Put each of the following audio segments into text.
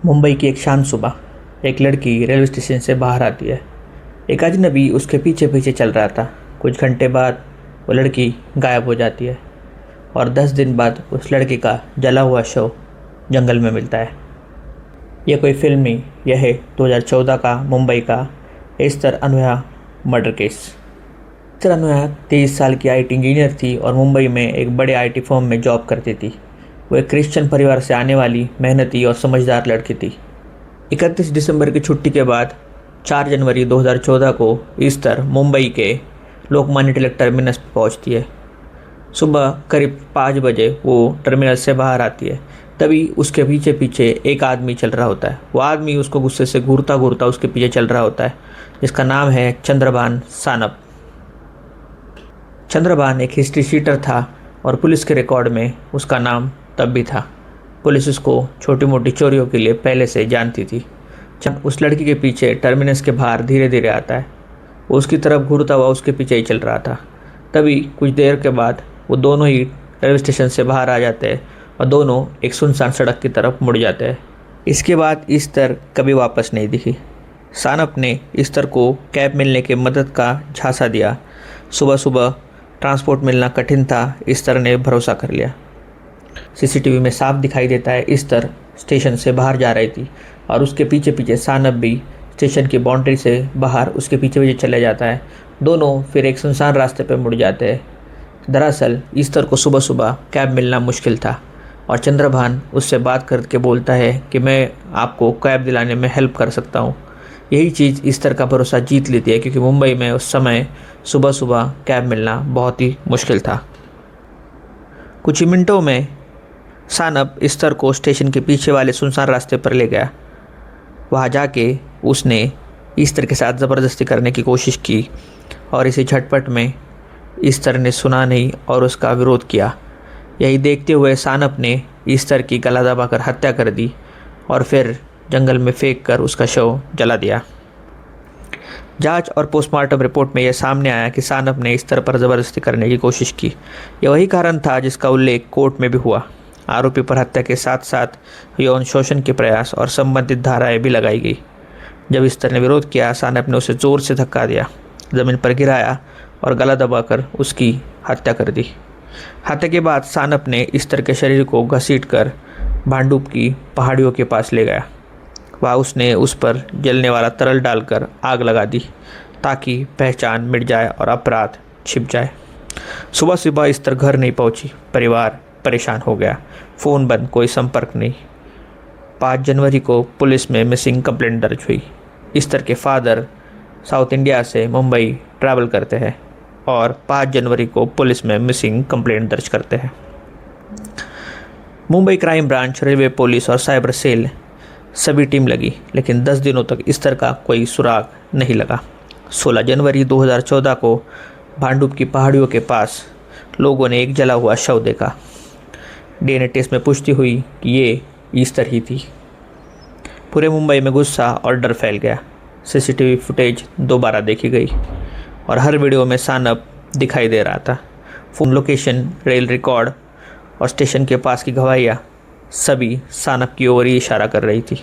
मुंबई की एक शांत सुबह, एक लड़की रेलवे स्टेशन से बाहर आती है। एक अजनबी उसके पीछे पीछे चल रहा था। कुछ घंटे बाद वो लड़की गायब हो जाती है और 10 दिन बाद उस लड़की का जला हुआ शव जंगल में मिलता है। यह कोई फिल्म नहीं, यह है 2014 का मुंबई का एस्तर अनोया मर्डर केस। एस्तर अनोया 23 साल की IT इंजीनियर थी और मुंबई में एक बड़े IT फर्म में जॉब करती थी। वो एक क्रिश्चियन परिवार से आने वाली मेहनती और समझदार लड़की थी। 31 दिसंबर की छुट्टी के बाद 4 जनवरी 2014 को एस्तर मुंबई के लोकमान्य तिलक टर्मिनस पहुंचती है। सुबह करीब 5 बजे वो टर्मिनल से बाहर आती है। तभी उसके पीछे पीछे एक आदमी चल रहा होता है। वो आदमी उसको गुस्से से घूरता घूरता उसके पीछे चल रहा होता है, जिसका नाम है चंद्रभान सानप। चंद्रभान एक हिस्ट्री शीटर था और पुलिस के रिकॉर्ड में उसका नाम तब भी था। पुलिस उसको छोटी मोटी चोरियों के लिए पहले से जानती थी। जब उस लड़की के पीछे टर्मिनस के बाहर धीरे धीरे आता है, वो उसकी तरफ घूरता हुआ उसके पीछे ही चल रहा था। तभी कुछ देर के बाद वो दोनों ही रेलवे स्टेशन से बाहर आ जाते हैं और दोनों एक सुनसान सड़क की तरफ मुड़ जाते हैं। इसके बाद एस्तर कभी वापस नहीं दिखी। सानप ने एस्तर को कैब मिलने की मदद का झांसा दिया। सुबह सुबह ट्रांसपोर्ट मिलना कठिन था, एस्तर ने भरोसा कर लिया। CCTV में साफ दिखाई देता है एस्तर स्टेशन से बाहर जा रही थी और उसके पीछे पीछे सानप भी स्टेशन की बाउंड्री से बाहर उसके पीछे पीछे चले जाता है। दोनों फिर एक सुनसान रास्ते पर मुड़ जाते हैं। दरअसल एस्तर को सुबह सुबह कैब मिलना मुश्किल था और चंद्रभान उससे बात करके बोलता है कि मैं आपको कैब दिलाने में हेल्प कर सकता हूँ। यही चीज़ एस्तर का भरोसा जीत लेती है, क्योंकि मुंबई में उस समय सुबह सुबह कैब मिलना बहुत ही मुश्किल था। कुछ ही मिनटों में सानप एस्तर को स्टेशन के पीछे वाले सुनसान रास्ते पर ले गया। वहाँ जाके उसने एस्तर के साथ ज़बरदस्ती करने की कोशिश की और इसी झटपट में एस्तर ने सुना नहीं और उसका विरोध किया। यही देखते हुए सानप ने एस्तर की गला दबाकर हत्या कर दी और फिर जंगल में फेंक कर उसका शव जला दिया। जांच और पोस्टमार्टम रिपोर्ट में यह सामने आया कि सानप ने एस्तर पर ज़बरदस्ती करने की कोशिश की। यह वही कारण था जिसका उल्लेख कोर्ट में भी हुआ। आरोपी पर हत्या के साथ साथ यौन शोषण के प्रयास और संबंधित धाराएं भी लगाई गई। जब एस्तर ने विरोध किया, सानप ने उसे ज़ोर से धक्का दिया, ज़मीन पर गिराया और गला दबाकर उसकी हत्या कर दी। हत्या के बाद सानप ने एस्तर के शरीर को घसीटकर भांडुप की पहाड़ियों के पास ले गया। वहाँ उसने उस पर जलने वाला तरल डालकर आग लगा दी ताकि पहचान मिट जाए और अपराध छिप जाए। सुबह सुबह एस्तर घर नहीं पहुंची। परिवार परेशान हो गया। फ़ोन बंद, कोई संपर्क नहीं। 5 जनवरी को पुलिस में मिसिंग कंप्लेंट दर्ज हुई। एस्तर के फादर साउथ इंडिया से मुंबई ट्रैवल करते हैं और 5 जनवरी को पुलिस में मिसिंग कंप्लेंट दर्ज करते हैं। Mumbai crime branch, railway police और साइबर सेल सभी टीम लगी, लेकिन 10 दिनों तक एस्तर का कोई सुराग नहीं लगा। 16 जनवरी 2014 को भांडुप की पहाड़ियों के पास लोगों ने एक जला हुआ शव देखा। DNA टेस्ट में पुष्टि हुई कि ये एस्तर ही थी। पूरे मुंबई में गुस्सा और डर फैल गया। CCTV फुटेज दोबारा देखी गई और हर वीडियो में सानप दिखाई दे रहा था। फ़ोन लोकेशन, रेल रिकॉर्ड और स्टेशन के पास की गवाहियाँ सभी सानप की ओर ही इशारा कर रही थी।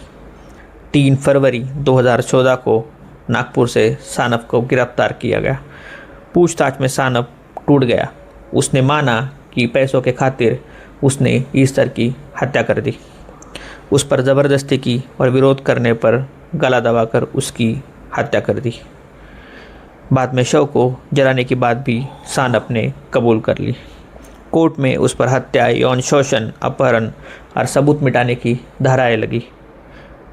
3 फरवरी 2014 को नागपुर से सानप को गिरफ्तार किया गया। पूछताछ में सानप टूट गया। उसने माना कि पैसों के खातिर उसने एस्तर की हत्या कर दी। उस पर ज़बरदस्ती की और विरोध करने पर गला दबाकर उसकी हत्या कर दी। बाद में शव को जलाने की बात भी सानप ने कबूल कर ली। कोर्ट में उस पर हत्या, यौन शोषण, अपहरण और सबूत मिटाने की धाराएं लगी।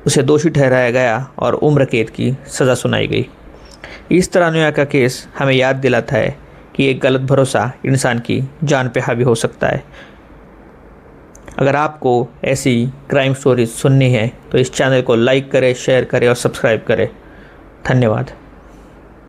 उसे दोषी ठहराया गया और उम्र कैद की सज़ा सुनाई गई। इस तरह अनोया का केस हमें याद दिलाता है कि एक गलत भरोसा इंसान की जान पे हावी हो सकता है। अगर आपको ऐसी क्राइम स्टोरीज सुननी है तो इस चैनल को लाइक करें, शेयर करें और सब्सक्राइब करें। धन्यवाद।